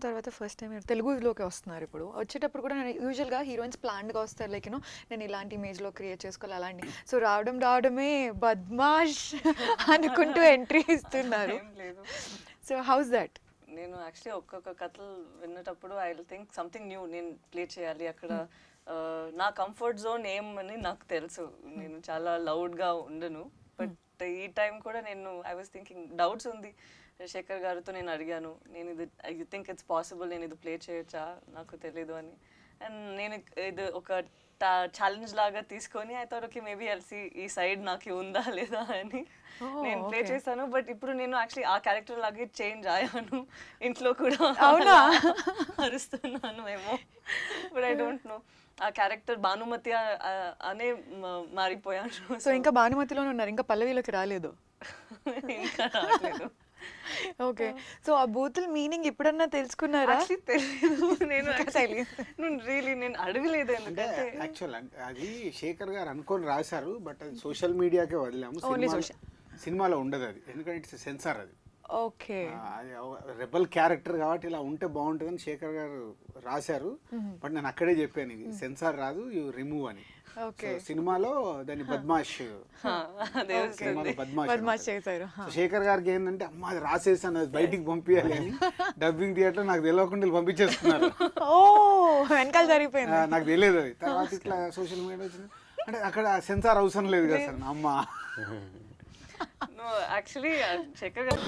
తర్వాత first time తెలుగులోకి వస్తున్నారు. ఇప్పుడు వచ్చేటప్పుడు కూడా యూజువల్గా హీరోయిన్స్ ప్లాన్డ్గా వస్తారు, లైక్ నేను ఇలాంటి ఇమేజ్లో క్రియేట్ చేసుకోవాలి అలాంటి. సో రావడమే బద్మాష్ అనుకుంటూ ఎంట్రీ ఇస్తున్నారు. So how's that? నేను యాక్చువల్లీ ఒక్కొక్క కథలు విన్నటప్పుడు I will think something new నేను ప్లే చేయాలి అక్కడ. నా కంఫర్ట్ జోన్ ఏమని నాకు తెలుసు, నేను చాలా లౌడ్గా ఉండను. బట్ ఈ టైం కూడా నేను ఐ వాజ్ థింకింగ్ డౌట్స్ ఉంది. శేఖర్ గారితో నేను అడిగాను, నేను ఇది ఐ థింక్ ఇట్స్ పాసిబుల్, నేను ఇది ప్లే చేయొచ్చా, నాకు తెలీదు అని. అండ్ నేను ఇది ఒక ఛాలెంజ్ లాగా తీసుకొని I thought okay maybe LC ఈ సైడ్ నాకు ఉందా లేదా అని నేను ప్లే చేశాను. బట్ ఇప్పుడు నేను యాక్చువల్లీ ఆ క్యారెక్టర్ లాగే చేంజ్ అయ్యాను. ఇంట్లో కూడా అరుస్తున్నాను ఏమో, బట్ ఐ డోంట్ నో. ఆ క్యారెక్టర్ భానుమతి అనే మారిపోయాను. సో ఇంకా భానుమతిలోనే ఉన్నారు, ఇంకా పల్లవిలోకి రాలేదు? ఇంకా రాలేదు. ఓకే. సో ఆ బూతుల మీనింగ్ ఎప్పుడన్నా తెలుసుకున్నారా? తెలియదు, నేను రియలీ నేను అడగలేదు. ఎందుకంటే యాక్చువల్ అది శేఖర్ గారు అనుకొని రాశారు, బట్ అది సోషల్ మీడియాకే వదిలాము. సినిమాలో ఉండదు అది, ఎందుకంటే ఇట్స్ సెన్సార్ అది. ఓకే. రెబల్ క్యారెక్టర్ కాబట్టి ఇలా ఉంటే బాగుంటుందని శేఖర్ గారు రాశారు. బట్ నేను అక్కడే చెప్పాను ఇది సెన్సార్ రాదు, యూ రిమూవ్ అని. సినిమాలో దాన్ని బద్మాష్ చేశారు. శేఖర్ గారికి ఏంటంటే అమ్మ అది రాసేసాను, అది బయటికి పంపించాలి అని డబ్బింగ్ థియేటర్ నాకు తెలియకుండా పంపించేస్తున్నారు. వెనకాల జరిగిపోయింది, నాకు తెలియదు అది. తర్వాత ఇట్లా సోషల్ మీడియా వచ్చింది అంటే అక్కడ సెన్సార్ అవసరం లేదు కదా సార్. అమ్మ యాక్చువల్లీ శేఖర్ గారు